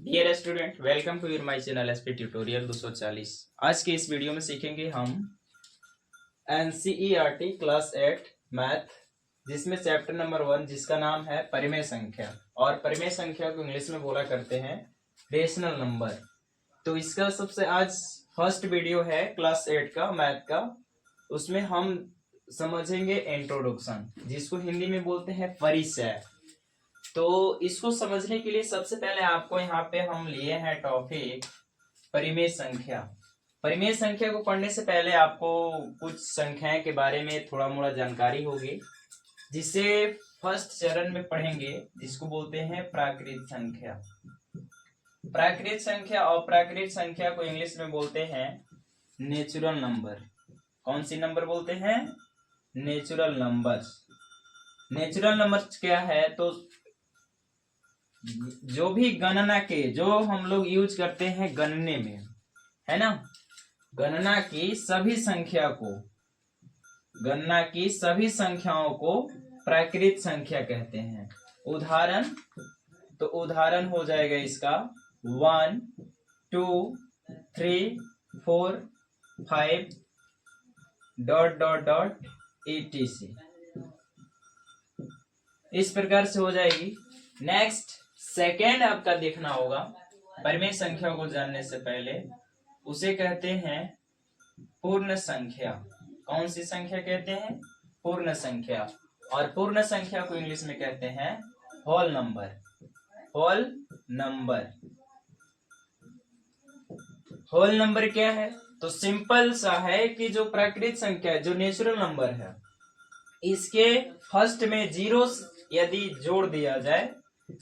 Dear student, welcome to your my channel SP tutorial 240। आज के इस वीडियो में सीखेंगे हम एनसीईआरटी क्लास 8 मैथ, जिसमें चैप्टर नंबर 1 जिसका नाम है परिमेय संख्या। और परिमेय संख्या को इंग्लिश में बोला करते हैं रेशनल नंबर। तो इसका सबसे आज फर्स्ट वीडियो है क्लास 8 का मैथ का। उसमें हम समझेंगे इंट्रोडक्शन, जिसको हिंदी में बोलते हैं परिचय। तो इसको समझने के लिए सबसे पहले आपको यहाँ पे हम लिए हैं टॉपिक परिमेय संख्या। परिमेय संख्या को पढ़ने से पहले आपको कुछ संख्याएं के बारे में थोड़ा मोड़ा जानकारी होगी, जिसे फर्स्ट चरण में पढ़ेंगे, जिसको बोलते हैं प्राकृत संख्या। प्राकृत संख्या और प्राकृत संख्या को इंग्लिश में बोलते हैं नेचुरल नंबर। कौन सी नंबर बोलते हैं? Natural numbers. नेचुरल नंबर क्या है? तो जो भी गणना के, जो हम लोग यूज करते हैं गणने में, है ना, गणना की सभी संख्याओं को प्राकृत संख्या कहते हैं। उदाहरण हो जाएगा इसका 1 2 3 4 5 ... etc। इस प्रकार से हो जाएगी। नेक्स्ट सेकेंड आपका देखना होगा। परिमेय संख्या को जानने से पहले उसे कहते हैं पूर्ण संख्या। कौन सी संख्या कहते हैं? पूर्ण संख्या। और पूर्ण संख्या को इंग्लिश में कहते हैं whole number. Whole number. Whole number क्या है? तो सिंपल सा है कि जो प्राकृत संख्या है, जो नेचुरल नंबर है, इसके फर्स्ट में जीरो यदि जोड़ दिया जाए,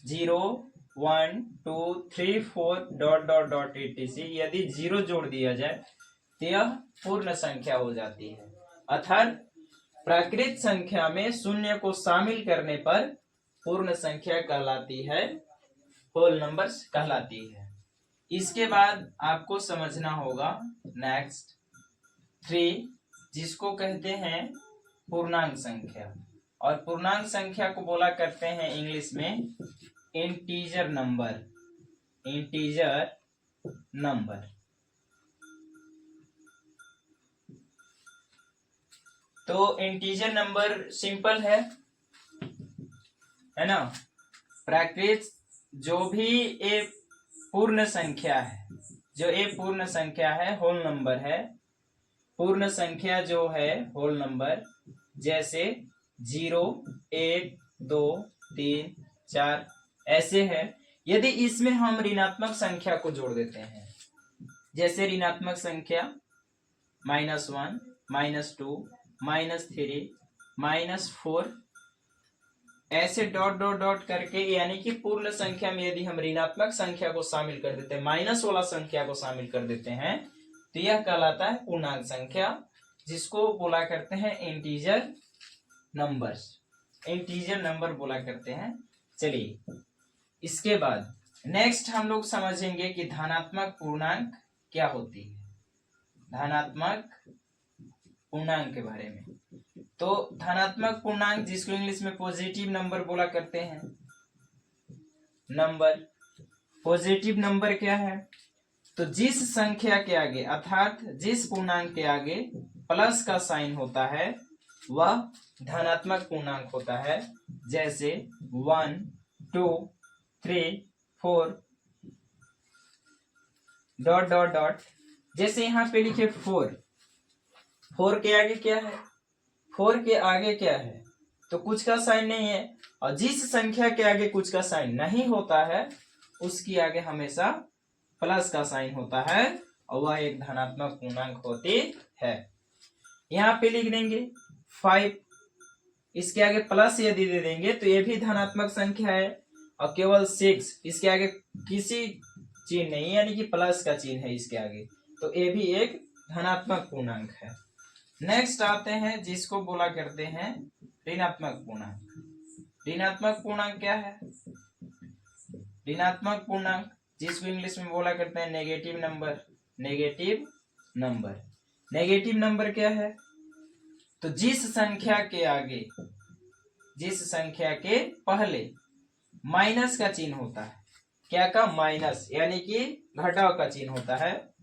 0 1 2 3 4 ... etc, यदि जीरो जोड़ दिया जाए तो यह पूर्ण संख्या हो जाती है। अर्थात प्राकृत संख्या में शून्य को शामिल करने पर पूर्ण संख्या कहलाती है, होल नंबर्स कहलाती है। इसके बाद आपको समझना होगा नेक्स्ट 3, जिसको कहते हैं पूर्णांक संख्या। और पूर्णांक संख्या को बोला करते हैं इंग्लिश में इंटीजर नंबर। Integer number. तो इंटीजर नंबर सिंपल है ना। प्राकृत जो भी एक पूर्ण संख्या है, जो एक पूर्ण संख्या है, होल नंबर है। पूर्ण संख्या जो है होल नंबर, जैसे 0 1 2 3 4 ऐसे है। यदि इसमें हम ऋणात्मक संख्या को जोड़ देते हैं, जैसे ऋणात्मक संख्या -1 -2 -3 -4 ऐसे ... करके, यानी कि पूर्ण संख्या में यदि हम ऋणात्मक संख्या को शामिल कर देते हैं, माइनस वाला संख्या को शामिल कर देते हैं, तो यह कहलाता है पूर्णांक संख्या, जिसको बोला करते हैं इंटीजर नंबर्स। इंटीजर नंबर बोला करते हैं। चलिए, इसके बाद नेक्स्ट हम लोग समझेंगे कि धनात्मक पूर्णांक क्या होती है। धनात्मक पूर्णांक के बारे में। तो धनात्मक पूर्णांक, जिसको इंग्लिश में पॉजिटिव नंबर बोला करते हैं। नंबर, पॉजिटिव नंबर क्या है? तो जिस संख्या के आगे, अर्थात जिस पूर्णांक के आगे प्लस का साइन होता है, वह धनात्मक पूर्णांक होता है। जैसे 1 2 3 4 ... जैसे यहाँ पे लिखे 4 के आगे क्या है? 4 के आगे क्या है? तो कुछ का साइन नहीं है। और जिस संख्या के आगे कुछ का साइन नहीं होता है, उसके आगे हमेशा प्लस का साइन होता है, और वह एक धनात्मक पूर्णांक होती है। यहाँ पे लिख देंगे 5, इसके आगे प्लस यदि दे देंगे तो ये भी धनात्मक संख्या है। और केवल 6, इसके आगे किसी चिन्ह नहीं, यानी कि प्लस का चिन्ह है इसके आगे, तो ये भी एक धनात्मक पूर्णांक है। नेक्स्ट आते हैं, जिसको बोला करते हैं ऋणात्मक पूर्णांक। ऋणात्मक पूर्णांक क्या है? ऋणात्मक पूर्णांक, जिसको इंग्लिश में बोला करते हैं negative number. Negative number. Negative number क्या है? तो जिस संख्या के आगे, जिस संख्या के पहले माइनस का चिन्ह होता है, क्या का माइनस यानी कि घटाव का चिन्ह होता है,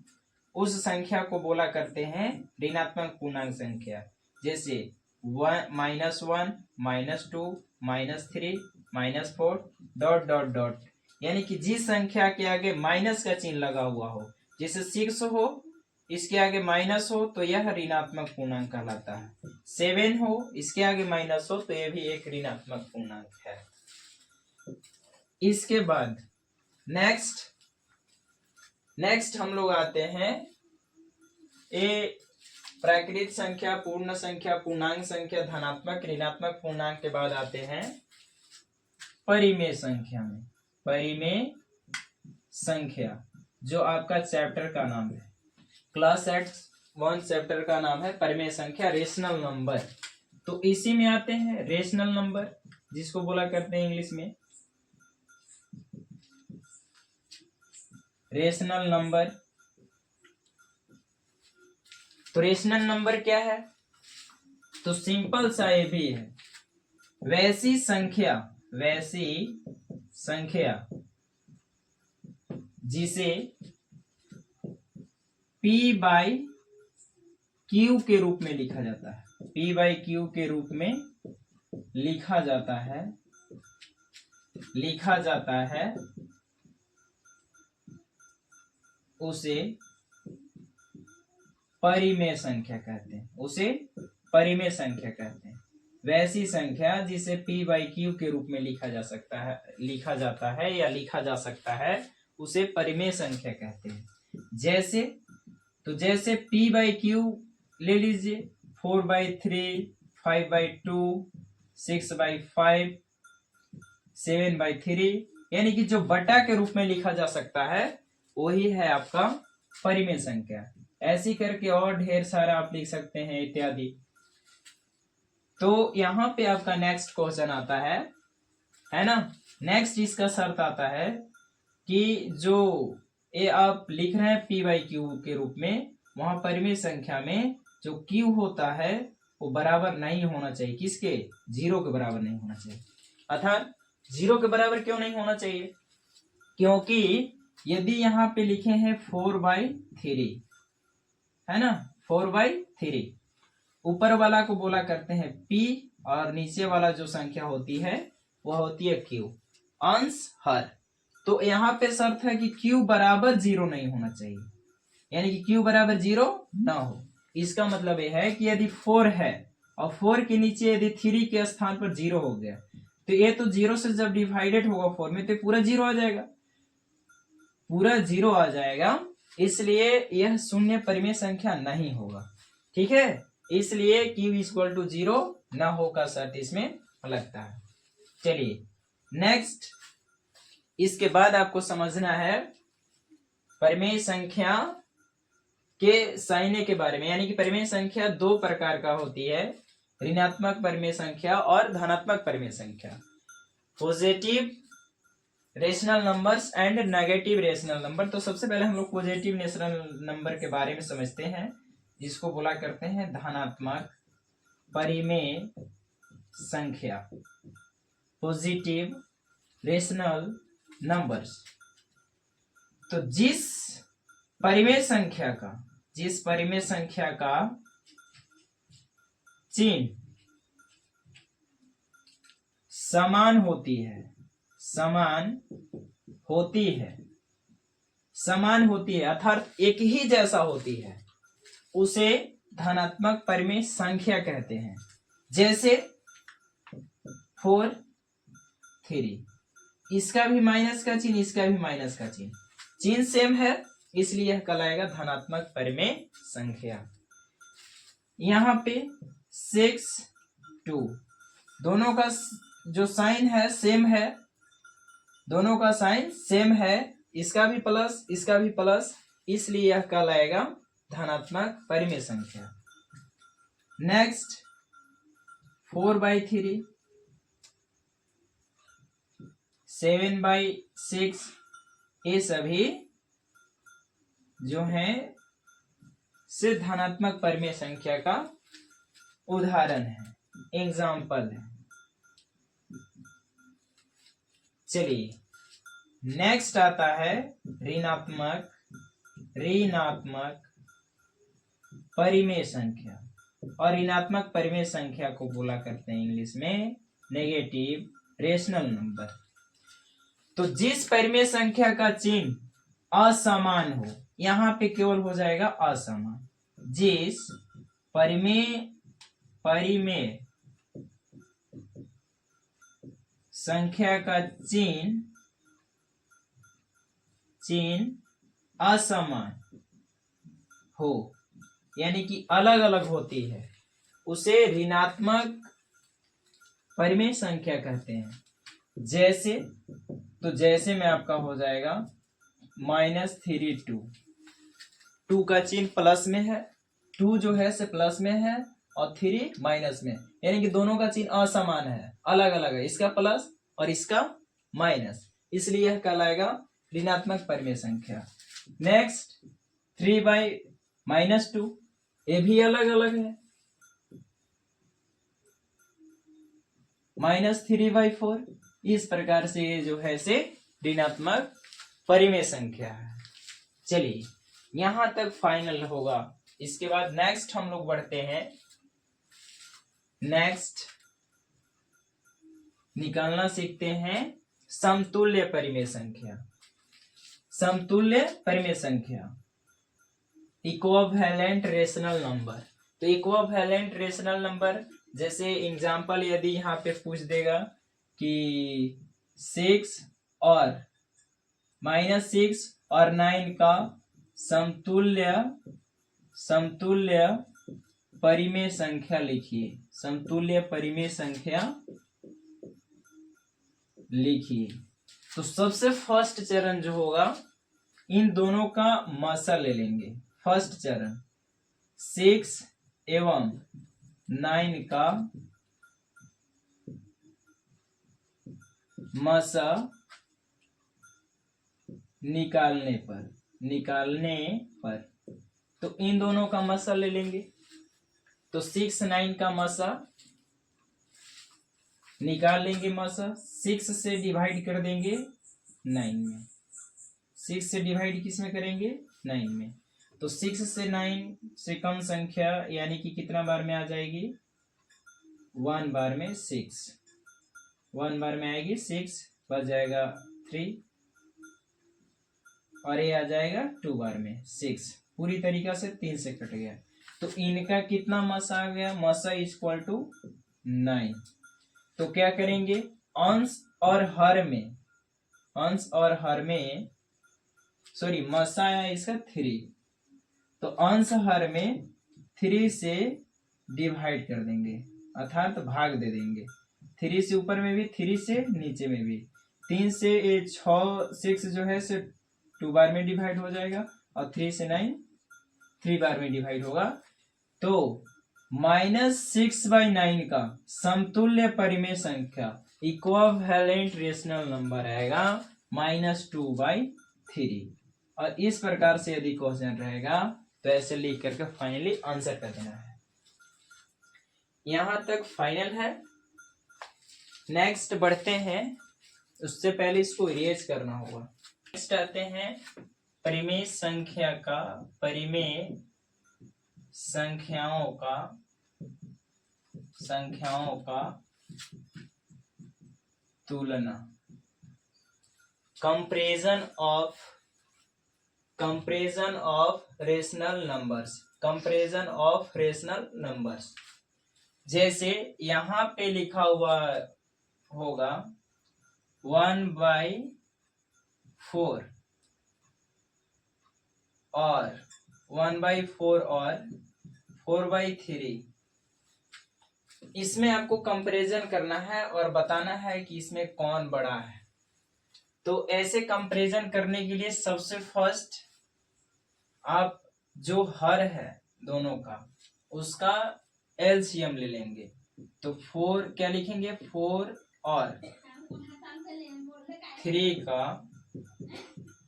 उस संख्या को बोला करते हैं ऋणात्मक पूर्णांक संख्या। जैसे -1, -2, -3, -4 डॉट डॉट डॉट, यानी कि जिस संख्या के आगे माइनस का चिन्ह लगा हुआ हो, जैसे 6 हो, इसके आगे माइनस हो तो यह ऋणात्मक पूर्णांक कहलाता है। 7 हो, इसके आगे माइनस हो तो यह भी एक ऋणात्मक पूर्णांक है। इसके बाद नेक्स्ट हम लोग आते हैं प्राकृत संख्या, पूर्ण संख्या, पूर्णांक संख्या, धनात्मक ऋणात्मक पूर्णांक के बाद आते हैं परिमेय संख्या में। परिमेय संख्या जो आपका चैप्टर का नाम है, क्लास 1 चैप्टर का नाम है परिमेय संख्या, रेशनल नंबर। तो इसी में आते हैं रेशनल नंबर, जिसको बोला करते हैं इंग्लिश में रेशनल नंबर। तो रेशनल नंबर क्या है? तो सिंपल सा ये भी है, वैसी संख्या जिसे P बाई Q के रूप में लिखा जाता है। P बाई Q के रूप में लिखा जाता है उसे परिमेय संख्या कहते हैं। वैसी संख्या जिसे P बाई Q के रूप में लिखा जा सकता है उसे परिमेय संख्या कहते हैं। जैसे P बाई Q ले लीजिए, 4/3, 5/2, 6/5, 7/3, यानी कि जो बटा के रूप में लिखा जा सकता है वही है आपका परिमेय संख्या। ऐसी करके और ढेर सारा आप लिख सकते हैं इत्यादि। तो यहाँ पे आपका नेक्स्ट क्वेश्चन आता है ना। नेक्स्ट इसका शर्त आता है कि जो ये आप लिख रहे हैं P बाई Q के रूप में, वहां परिमेय संख्या में जो Q होता है वो बराबर नहीं होना चाहिए। किसके? 0 के बराबर नहीं होना चाहिए। अर्थात 0 के बराबर क्यों नहीं होना चाहिए? क्योंकि यदि यहाँ पे लिखे हैं 4/3, है ना, 4/3, ऊपर वाला को बोला करते हैं P और नीचे वाला जो संख्या होती है वह होती है Q, अंश हर। तो यहाँ पे शर्त है कि Q बराबर 0 नहीं होना चाहिए, यानी कि Q बराबर 0 ना हो। इसका मतलब यह है कि यदि 4 है और 4 के नीचे यदि 3 के स्थान पर 0 हो गया तो ये तो 0 से जब डिवाइडेड होगा 4 में तो पूरा 0 आ जाएगा, इसलिए यह शून्य परिमेय संख्या नहीं होगा। ठीक है, इसलिए Q = 0 न हो का शर्त इसमें लगता है। चलिए नेक्स्ट, इसके बाद आपको समझना है परिमेय संख्या के साइने के बारे में, यानी कि परिमेय संख्या 2 प्रकार का होती है, ऋणात्मक परिमेय संख्या और धनात्मक परिमेय संख्या। Positive rational numbers and negative rational number. तो सबसे पहले हम लोग पॉजिटिव रेशनल नंबर के बारे में समझते हैं, जिसको बोला करते हैं धनात्मक परिमेय संख्या, पॉजिटिव रेशनल नंबर्स। तो जिस परिमेय संख्या का चिन्ह समान होती है अर्थात एक ही जैसा होती है, उसे धनात्मक परिमेय संख्या कहते हैं। जैसे 4, 3, इसका भी माइनस का चिन्ह, इसका भी माइनस का चिन्ह सेम है, इसलिए यह कहलाएगा धनात्मक परिमेय संख्या। यहाँ पे 6, 2, दोनों का जो साइन है सेम है, दोनों का साइन सेम है, इसका भी प्लस इसका भी प्लस, इसलिए यह कहलाएगा धनात्मक परिमेय संख्या। नेक्स्ट 4/3, 7/6, ये सभी जो हैं से धनात्मक परिमेय संख्या का उदाहरण है, एग्जाम्पल है। चलिए नेक्स्ट आता है ऋणात्मक परिमेय संख्या, और ऋणात्मक परिमेय संख्या को बोला करते हैं इंग्लिश में नेगेटिव रेशनल नंबर। तो जिस परिमेय संख्या का चिन्ह असमान हो, यहां पे केवल हो जाएगा असमान। जिस परिमेय संख्या का चिन्ह असमान हो, यानी कि अलग अलग होती है, उसे ऋणात्मक परिमेय संख्या कहते हैं। जैसे में आपका हो जाएगा -3 2 का चिन्ह प्लस में है, 2 जो है से प्लस में है और 3 माइनस में, यानी कि दोनों का चिन्ह असमान है, अलग अलग है, इसका प्लस और इसका माइनस, इसलिए यह कहलाएगा ऋणात्मक परिमेय संख्या। नेक्स्ट 3/-2, ये भी अलग अलग है। -3/4, इस प्रकार से ये जो है से ऋणात्मक परिमेय संख्या है। चलिए यहां तक फाइनल होगा। इसके बाद नेक्स्ट हम लोग बढ़ते हैं। नेक्स्ट निकालना सीखते हैं समतुल्य परिमेय संख्या। समतुल्य परिमेय संख्या, इक्विवेलेंट रेशनल नंबर। तो इक्विवेलेंट रेशनल नंबर, जैसे एग्जांपल यदि यहाँ पे पूछ देगा कि 6 और -6 और 9 का समतुल्य परिमेय संख्या लिखिए। समतुल्य परिमेय संख्या लिखिए। तो सबसे फर्स्ट चरण जो होगा, इन दोनों का मसा ले लेंगे। फर्स्ट चरण 6 एवं 9 का मसा निकालने पर तो इन दोनों का मसा ले लेंगे। तो 6 9 का मसा निकाल लेंगे। मसा 6 से डिवाइड कर देंगे 9 में। 6 से डिवाइड किस में करेंगे? 9 में। तो 6 से 9 से कम संख्या यानी कि कितना बार में आ जाएगी? 1 बार में 6। 1 बार में आएगी 6, बच जाएगा 3 और ये आ जाएगा 2 बार में 6। पूरी तरीका से 3 से कट गया। तो इनका कितना मसा आ गया? मसा इक्वल टू 9। तो क्या करेंगे? अंश और हर में सॉरी मसा आया इसका 3, तो अंश हर में 3 से डिवाइड कर देंगे, अर्थात भाग दे देंगे। 3 से ऊपर में भी, 3 से नीचे में भी। 3 से 6 जो है से 2 बार में डिवाइड हो जाएगा और 3 से 9 3 बार में डिवाइड होगा। तो -6/9 का समतुल्य परिमेय संख्या इक्विवेलेंट रेशनल नंबर आएगा -2/3। और इस प्रकार से यदि क्वेश्चन रहेगा तो ऐसे लिख करके फाइनली आंसर कर देना है। यहां तक फाइनल है। नेक्स्ट बढ़ते हैं, उससे पहले इसको इरेज करना होगा। नेक्स्ट आते हैं परिमेय संख्याओं का तुलना, कंपैरिजन ऑफ रेशनल नंबर्स। जैसे यहां पे लिखा हुआ होगा 1/4 और 4/3। इसमें आपको कंपैरिजन करना है और बताना है कि इसमें कौन बड़ा है। तो ऐसे कंपैरिजन करने के लिए सबसे फर्स्ट आप जो हर है दोनों का, उसका एलसीएम ले लेंगे। तो 4 क्या लिखेंगे? 4 और 3 का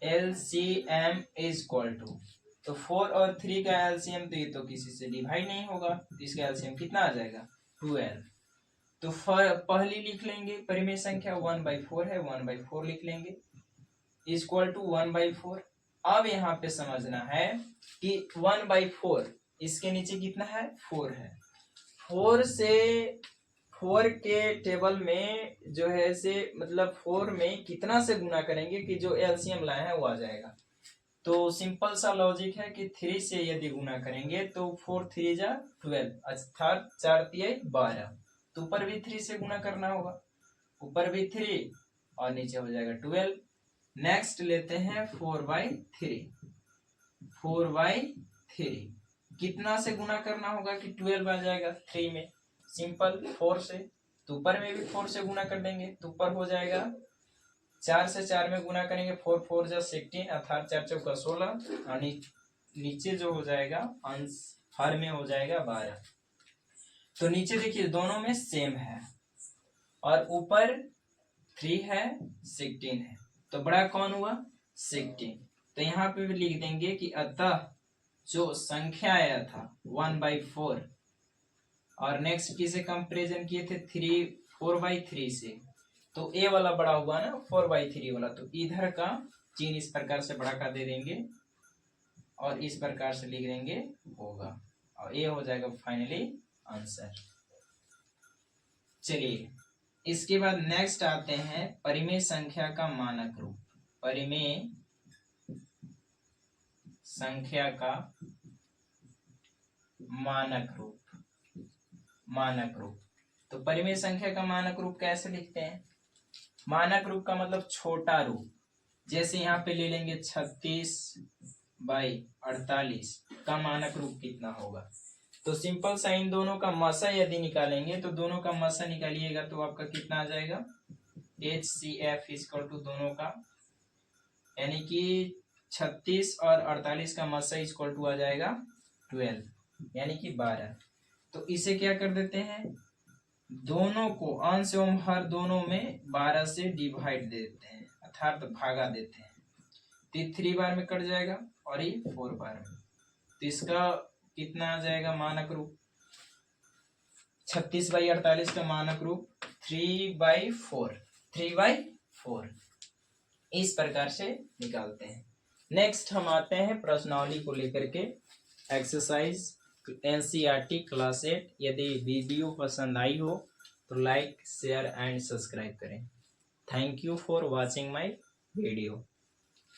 एलसीएम इज इक्वल टू, तो 4 और 3 का एलसीएम, तो ये तो किसी से डिवाइड नहीं होगा, तो इसका एलसीएम कितना आ जाएगा? 12। तो पहली लिख लेंगे परिमेय संख्या 1/4 है, 1/4 लिख लेंगे। Equal to 1/4। अब यहाँ पे समझना है कि 1/4 इसके नीचे कितना है, 4 है। 4 से 4 के टेबल में जो है से मतलब 4 में कितना से गुना करेंगे कि जो एलसीएम लाए हैं वो आ जाएगा। तो सिंपल सा लॉजिक है कि 3 से यदि गुना करेंगे तो 4 3 जा 12 अर्थात 4 3 12। तो ऊपर भी 3 से गुना करना होगा, ऊपर भी 3 और नीचे हो जाएगा 12। नेक्स्ट लेते हैं 4/3। 4/3 कितना से गुना करना होगा कि 12 आ जाएगा 3 में, सिंपल 4 से। तो ऊपर में भी 4 से गुना कर देंगे तो ऊपर हो जाएगा 4 से 4 में गुना करेंगे 4 4 जा 16 अर्थात 4 चौका 16 और नीचे जो हो जाएगा अंश हर में हो जाएगा 12। तो नीचे देखिए दोनों में सेम है और ऊपर 3 है 16 है, तो बड़ा कौन हुआ 16। तो यहाँ पे भी लिख देंगे कि अतः जो संख्या आया था 1/4 और नेक्स्ट किसे कंपेरिजन किए थे 4/3 से, तो ए वाला बड़ा हुआ ना 4/3 वाला, तो इधर का चिन्ह इस प्रकार से बड़ा का दे देंगे और इस प्रकार से लिख देंगे होगा और ये हो जाएगा फाइनली आंसर। चलिए इसके बाद नेक्स्ट आते हैं परिमेय संख्या का मानक रूप। परिमेय संख्या का मानक रूप। मानक रूप तो परिमेय संख्या का मानक रूप कैसे लिखते हैं? मानक रूप का मतलब छोटा रूप। जैसे यहाँ पे ले लेंगे 36/48 का मानक रूप कितना होगा, तो सिंपल सा इन दोनों का मसा यदि निकालेंगे तो दोनों का मसा निकालिएगा तो आपका कितना आ जाएगा HCF इक्वल टू दोनों का, यानी कि 36 और 48 का मसा इक्वल टू आ जाएगा 12 यानी कि 12। तो इसे क्या कर देते हैं, दोनों को अंश एवं हर दोनों में 12 से डिवाइड दे देते हैं अर्थात भागा देते हैं। तो 3 बार में कट जाएगा और ये 4 बार में, तो इसका कितना आ जाएगा मानक रूप 36/48 का मानक रूप 3/4। 3/4 इस प्रकार से निकालते हैं। नेक्स्ट हम आते हैं प्रश्नावली को लेकर के, एक्सरसाइज NCERT क्लास 8। यदि वीडियो पसंद आई हो तो लाइक शेयर एंड सब्सक्राइब करें। Thank you for watching my video.